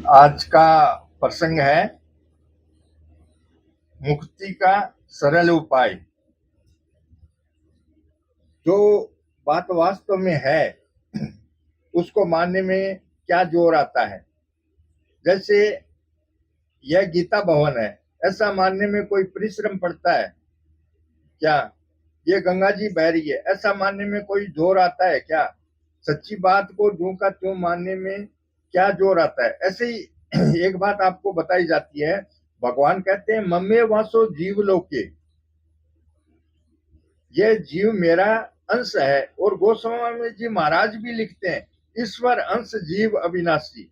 आज का प्रसंग है मुक्ति का सरल उपाय। जो बात वास्तव में है उसको मानने में क्या जोर आता है। जैसे यह गीता भवन है, ऐसा मानने में कोई परिश्रम पड़ता है क्या? ये गंगा जी बह रही है, ऐसा मानने में कोई जोर आता है क्या? सच्ची बात को ज्यों का त्यों मानने में क्या जोर आता है। ऐसे ही एक बात आपको बताई जाती है। भगवान कहते हैं ममे वासो जीव लोके, यह जीव मेरा अंश है। और गोस्वामी जी महाराज भी लिखते हैं ईश्वर अंश जीव अविनाशी।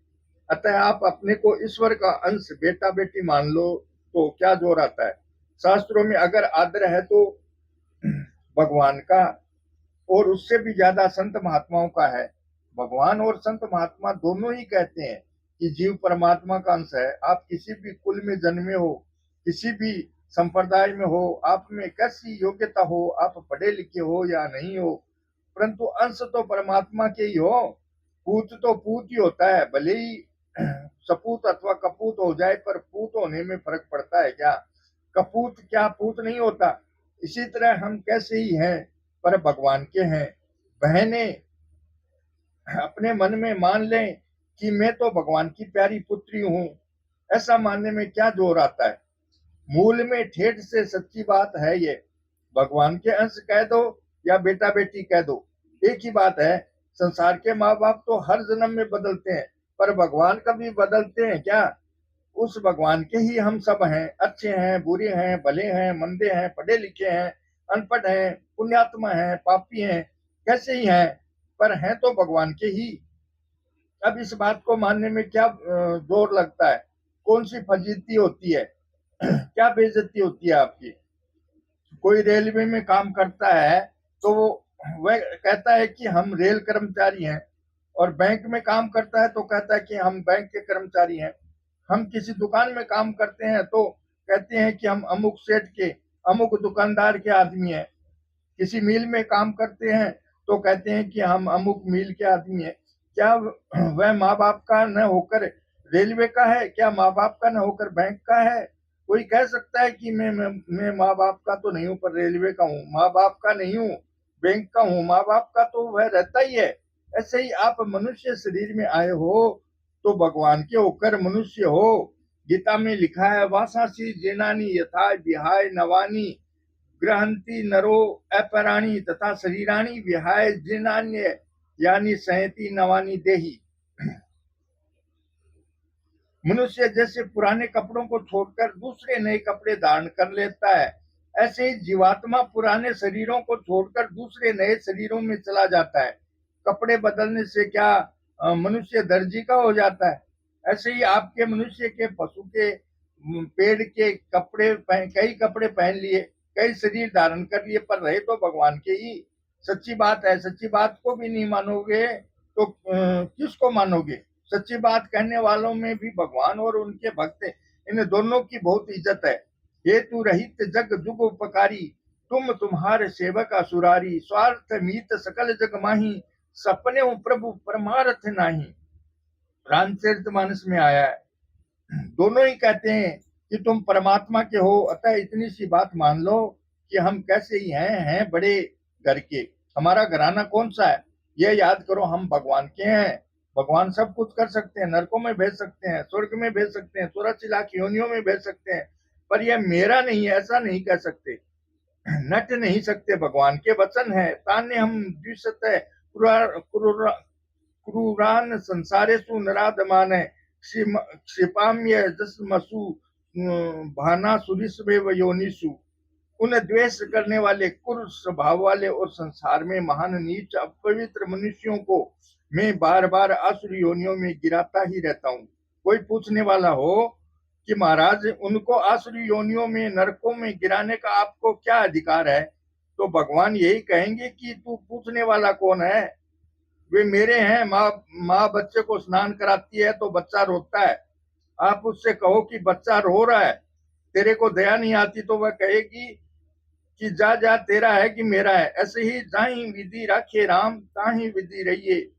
अतः आप अपने को ईश्वर का अंश बेटा बेटी मान लो तो क्या जोर आता है। शास्त्रों में अगर आदर है तो भगवान का, और उससे भी ज्यादा संत महात्माओं का है। भगवान और संत महात्मा दोनों ही कहते हैं कि जीव परमात्मा का अंश है। आप किसी भी कुल में जन्मे हो, किसी भी संप्रदाय में हो, आप में कैसी योग्यता हो, आप पढ़े लिखे हो या नहीं हो, परंतु अंश तो परमात्मा के ही हो। पूत तो पूत ही होता है, भले ही सपूत अथवा कपूत हो जाए, पर पूत होने में फर्क पड़ता है क्या? कपूत क्या पूत नहीं होता? इसी तरह हम कैसे ही हैं पर भगवान के हैं। बहने अपने मन में मान लें कि मैं तो भगवान की प्यारी पुत्री हूं, ऐसा मानने में क्या जोर आता है। मूल में ठेठ से सच्ची बात है ये। भगवान के अंश कह दो या बेटा बेटी कह दो, एक ही बात है। संसार के माँ बाप तो हर जन्म में बदलते हैं, पर भगवान कभी बदलते हैं क्या? उस भगवान के ही हम सब हैं। अच्छे हैं, बुरे हैं, भले हैं, मंदे हैं, पढ़े लिखे हैं, अनपढ़ हैं, पुण्यात्मा हैं, पापी हैं, कैसे ही हैं, पर हैं तो भगवान के ही। अब इस बात को मानने में क्या जोर लगता है? कौन सी फजीती होती है? क्या बेइज्जती होती है आपकी? कोई रेलवे में काम करता है तो वह कहता है कि हम रेल कर्मचारी हैं, और बैंक में काम करता है तो कहता है कि हम बैंक के कर्मचारी हैं। हम किसी दुकान में काम करते हैं तो कहते हैं कि हम अमुक सेठ के, अमुक दुकानदार के आदमी हैं। किसी मिल में काम करते हैं तो कहते हैं कि हम अमुक मिल के आदमी हैं। क्या वह माँ बाप का न होकर रेलवे का है? क्या माँ बाप का न होकर बैंक का है? कोई कह सकता है कि मैं माँ बाप का तो नहीं हूँ पर रेलवे का हूँ, माँ बाप का नहीं हूँ, बैंक का हूँ। माँ बाप का तो वह रहता ही है। ऐसे ही आप मनुष्य शरीर में आए हो तो भगवान के होकर मनुष्य हो। गीता में लिखा है वासासी जेनानी यथा विहाय नवानी ग्रहंती नरो अपराणी तथा शरीराणी विहाय जिनान्य यानी सहती नवानी देही। मनुष्य जैसे पुराने कपड़ों को छोड़कर दूसरे नए कपड़े धारण कर लेता है, ऐसे ही जीवात्मा पुराने शरीरों को छोड़कर दूसरे नए शरीरों में चला जाता है। कपड़े बदलने से क्या मनुष्य दर्जी का हो जाता है? ऐसे ही आपके मनुष्य के, पशु के, पेड़ के कपड़े कई कपड़े पहन लिए, कई शरीर धारण कर लिए, पर रहे तो भगवान के ही। सच्ची बात है। सच्ची बात को भी नहीं मानोगे तो किसको मानोगे? सच्ची बात कहने वालों में भी भगवान और उनके भक्त, इन दोनों की बहुत इज्जत है। हेतु रहित जग जुग उपकारी, तुम तुम्हारे सेवक असुरारी। स्वार्थ मीत सकल जग माही, सपने प्रभु परमार्थ नाही। रामचरितमानस में आया है। दोनों ही कहते हैं कि तुम परमात्मा के हो। अतः इतनी सी बात मान लो कि हम कैसे ही हैं बड़े घर के। हमारा घराना कौन सा है? यह याद करो, हम भगवान के हैं। भगवान सब कुछ कर सकते हैं, नरकों में भेज सकते हैं, स्वर्ग में भेज सकते हैं, 84 लाख योनियों में भेज सकते हैं, पर यह मेरा नहीं है ऐसा नहीं कह सकते। नट नहीं सकते। भगवान के वचन है तान्य हम द्विशत क्रूरान संसारेषु नराधमान क्षिपाम्य जसमसु भाना सुरिस्वेव योनिषु। उन द्वेष करने वाले, क्रूर स्वभाव वाले और संसार में महान नीच अपवित्र मनुष्यों को मैं बार बार आसुरी योनियों में गिराता ही रहता हूँ। कोई पूछने वाला हो कि महाराज उनको आसुरी योनियों में, नरकों में गिराने का आपको क्या अधिकार है, तो भगवान यही कहेंगे कि तू पूछने वाला कौन है? वे मेरे हैं। माँ बच्चे को स्नान कराती है तो बच्चा रोता है। आप उससे कहो कि बच्चा रो रहा है, तेरे को दया नहीं आती, तो वह कहेगी कि जा जा तेरा है कि मेरा है। ऐसे ही जाही विधि राखे राम, ताही विधि रहिए।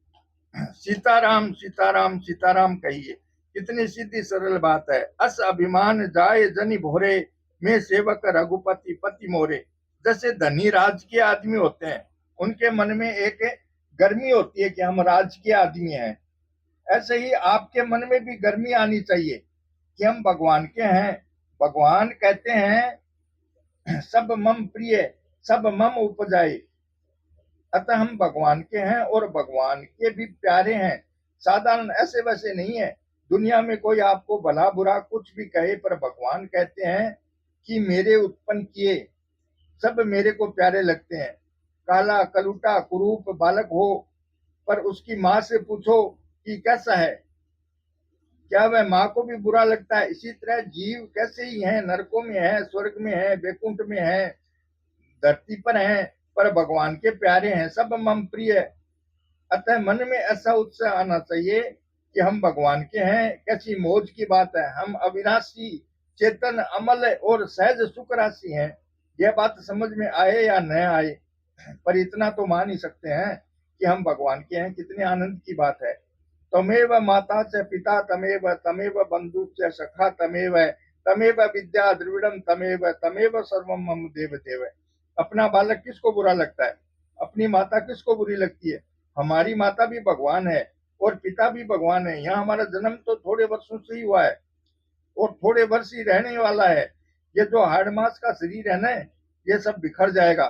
सीताराम सीताराम सीताराम कहिए। कितनी सीधी सरल बात है। अस अभिमान जाए जनी भोरे, मैं सेवक रघुपति पति मोरे। जैसे धनी राजकीय आदमी होते हैं, उनके मन में एक गर्मी होती है कि हम राजकीय आदमी हैं, ऐसे ही आपके मन में भी गर्मी आनी चाहिए कि हम भगवान के हैं। भगवान कहते हैं सब मम प्रिय, सब मम उपजाए। अतः हम भगवान के हैं और भगवान के भी प्यारे हैं। साधारण ऐसे वैसे नहीं है। दुनिया में कोई आपको भला बुरा कुछ भी कहे, पर भगवान कहते हैं कि मेरे उत्पन्न किए सब मेरे को प्यारे लगते हैं। काला कलूटा कुरूप बालक हो, पर उसकी माँ से पूछो कि कैसा है, क्या वह माँ को भी बुरा लगता है? इसी तरह जीव कैसे ही हैं, नरकों में है, स्वर्ग में है, बैकुंठ में है, धरती पर हैं, पर भगवान के प्यारे हैं, सब मम प्रिय। अतः मन में ऐसा उत्साह आना चाहिए कि हम भगवान के हैं। कैसी मौज की बात है, हम अविनाशी चेतन अमल और सहज सुख राशि हैं। यह बात समझ में आए या न आए, पर इतना तो मान ही सकते हैं कि हम भगवान के हैं। कितने आनंद की बात है। तमेव माता च पिता तमेव, तमेव बंधु च सखा तमेव, तमेव विद्या द्रविड़म तमेव, तमेव सर्वम मम देव देव। अपना बालक किसको बुरा लगता है? अपनी माता किसको बुरी लगती है? हमारी माता भी भगवान है और पिता भी भगवान है। यहाँ हमारा जन्म तो थोड़े वर्षों से ही हुआ है और थोड़े वर्ष ही रहने वाला है। ये जो हाड़ मास का शरीर है ना, ये सब बिखर जाएगा,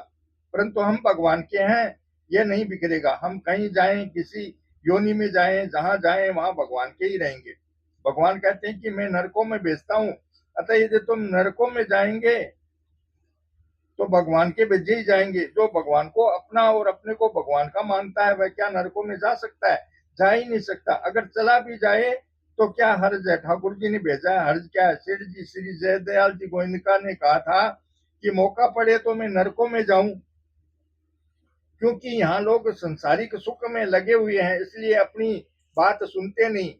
परंतु हम भगवान के हैं, ये नहीं बिखरेगा। हम कहीं जाएं, किसी योनि में जाएं, जहां जाएं वहां भगवान के ही रहेंगे। भगवान कहते हैं कि मैं नरकों में भेजता हूं, अतः यदि तुम नरकों में जाएंगे तो भगवान के भेजे ही जाएंगे। जो भगवान को अपना और अपने को भगवान का मानता है, वह क्या नरकों में जा सकता है? जा ही नहीं सकता। अगर चला भी जाए तो क्या हर्ज है? ठाकुर जी ने भेजा है, हर्ज क्या है? सेठ जी श्री जयदयाल जी गोयनका ने कहा था कि मौका पड़े तो मैं नरकों में जाऊं, क्योंकि यहाँ लोग संसारिक सुख में लगे हुए हैं, इसलिए अपनी बात सुनते नहीं।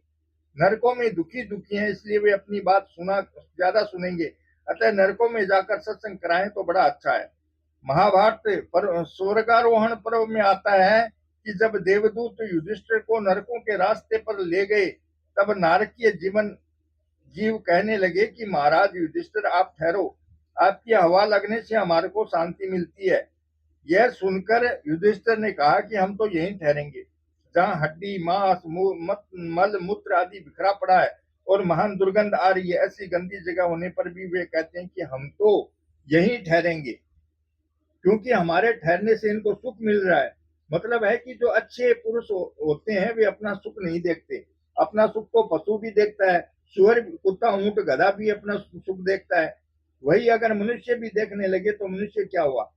नरकों में दुखी दुखी हैं, इसलिए वे अपनी बात सुना ज्यादा सुनेंगे। अतः नरकों में जाकर सत्संग कराएं तो बड़ा अच्छा है। महाभारत पर स्वर्गारोहण पर्व में आता है कि जब देवदूत युधिष्ठिर को नरकों के रास्ते पर ले गए, तब नारकीय जीवन जीव कहने लगे कि महाराज युधिष्ठिर आप ठहरो, आपकी हवा लगने से हमारे को शांति मिलती है। यह सुनकर युधिष्ठिर ने कहा कि हम तो यहीं ठहरेंगे, जहाँ हड्डी मांस मल मूत्र आदि बिखरा पड़ा है और महान दुर्गंध आ रही है। ऐसी गंदी जगह होने पर भी वे कहते हैं कि हम तो यहीं ठहरेंगे, क्योंकि हमारे ठहरने से इनको सुख मिल रहा है। मतलब है कि जो अच्छे पुरुष होते हैं वे अपना सुख नहीं देखते। अपना सुख तो पशु भी देखता है, सुअर कुत्ता ऊंट गधा भी अपना सुख देखता है। वही अगर मनुष्य भी देखने लगे तो मनुष्य क्या हुआ?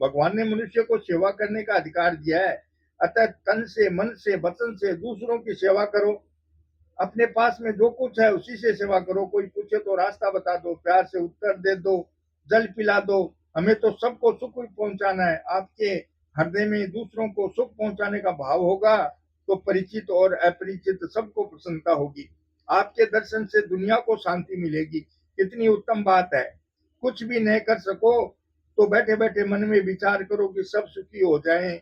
भगवान ने मनुष्य को सेवा करने का अधिकार दिया है। अतः तन से मन से वचन से दूसरों की सेवा करो। अपने पास में जो कुछ है उसी से सेवा करो। कोई पूछे तो रास्ता बता दो, प्यार से उत्तर दे दो, जल पिला दो। हमें तो सबको सुख पहुंचाना है। आपके हृदय में दूसरों को सुख पहुंचाने का भाव होगा तो परिचित और अपरिचित सबको प्रसन्नता होगी। आपके दर्शन से दुनिया को शांति मिलेगी। कितनी उत्तम बात है। कुछ भी नहीं कर सको तो बैठे बैठे मन में विचार करो कि सब सुखी हो जाएं,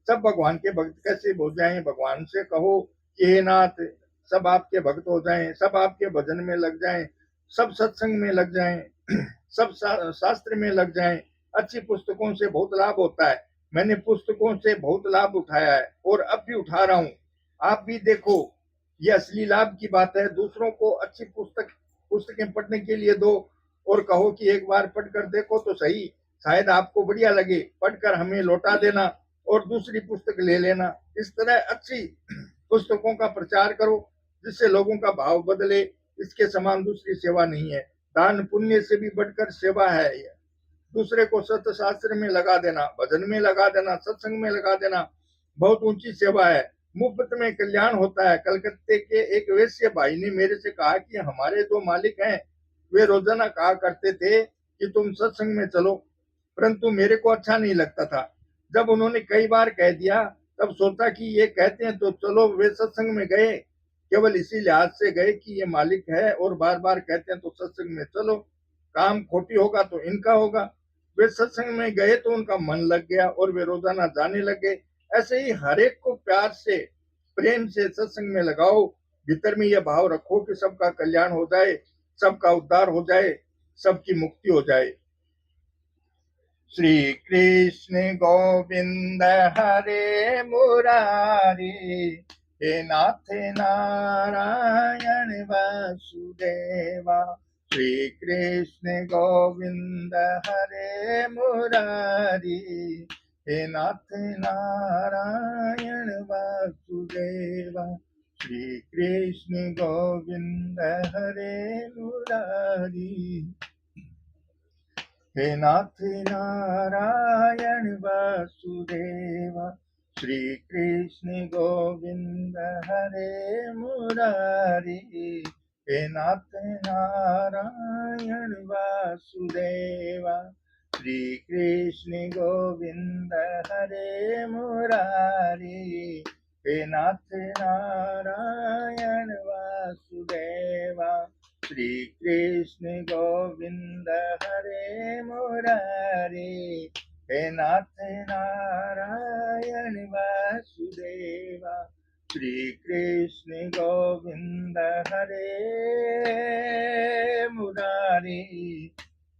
सब भगवान के भक्त कैसे हो जाएं। भगवान से कहो कि हे नाथ, सब आपके भक्त हो जाएं, सब आपके भजन में लग जाएं, सब सत्संग में लग जाएं, सब शास्त्र में लग जाएं। अच्छी पुस्तकों से बहुत लाभ होता है। मैंने पुस्तकों से बहुत लाभ उठाया है और अब भी उठा रहा हूं। आप भी देखो, ये असली लाभ की बात है। दूसरों को अच्छी पुस्तकें पढ़ने के लिए दो और कहो कि एक बार पढ़कर देखो तो सही, शायद आपको बढ़िया लगे। पढ़कर हमें लौटा देना और दूसरी पुस्तक ले लेना। इस तरह अच्छी पुस्तकों का प्रचार करो जिससे लोगों का भाव बदले। इसके समान दूसरी सेवा नहीं है। दान पुण्य से भी बढ़कर सेवा है। दूसरे को सत्य शास्त्र में लगा देना, भजन में लगा देना, सत्संग में लगा देना बहुत ऊंची सेवा है। मुफ्त में कल्याण होता है। कलकत्ते के एक वैश्य भाई ने मेरे से कहा कि हमारे दो मालिक हैं, वे रोजाना कहा करते थे कि तुम सत्संग में चलो, परंतु मेरे को अच्छा नहीं लगता था। जब उन्होंने कई बार कह दिया तब सोचा कि ये कहते हैं तो चलो। वे सत्संग में गए, केवल इसी लिहाज से गए कि ये मालिक है और बार बार कहते हैं तो सत्संग में चलो। काम खोटी होगा तो इनका होगा। वे सत्संग में गए तो उनका मन लग गया और वे रोजाना जाने लगे। ऐसे ही हर एक को प्यार से प्रेम से सत्संग में लगाओ। भीतर में यह भाव रखो कि सबका कल्याण हो जाए, सबका उद्धार हो जाए, सबकी मुक्ति हो जाए। श्री कृष्ण गोविंद हरे मुरारी, हे नाथ नारायण वासुदेवा। श्री कृष्ण गोविंद हरे मुरारी, हे नाथ नारायण वासुदेवा। श्री कृष्ण गोविंद हरे मुरारी, हे नाथ नारायण वासुदेवा। श्री कृष्ण गोविंद हरे मुरारी, हे नाथ नारायण वासुदेवा। श्री कृष्ण गोविंद हरे मुरारी, हे नाथ नारायण वासुदेवा। श्री कृष्ण गोविंद हरे मुरारी, हे नाथ नारायण वासुदेवा। श्री कृष्ण गोविंद हरे मुरारी,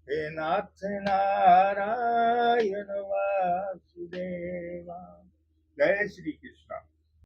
हे नाथ नारायण वासुदेवा। जय श्री कृष्ण।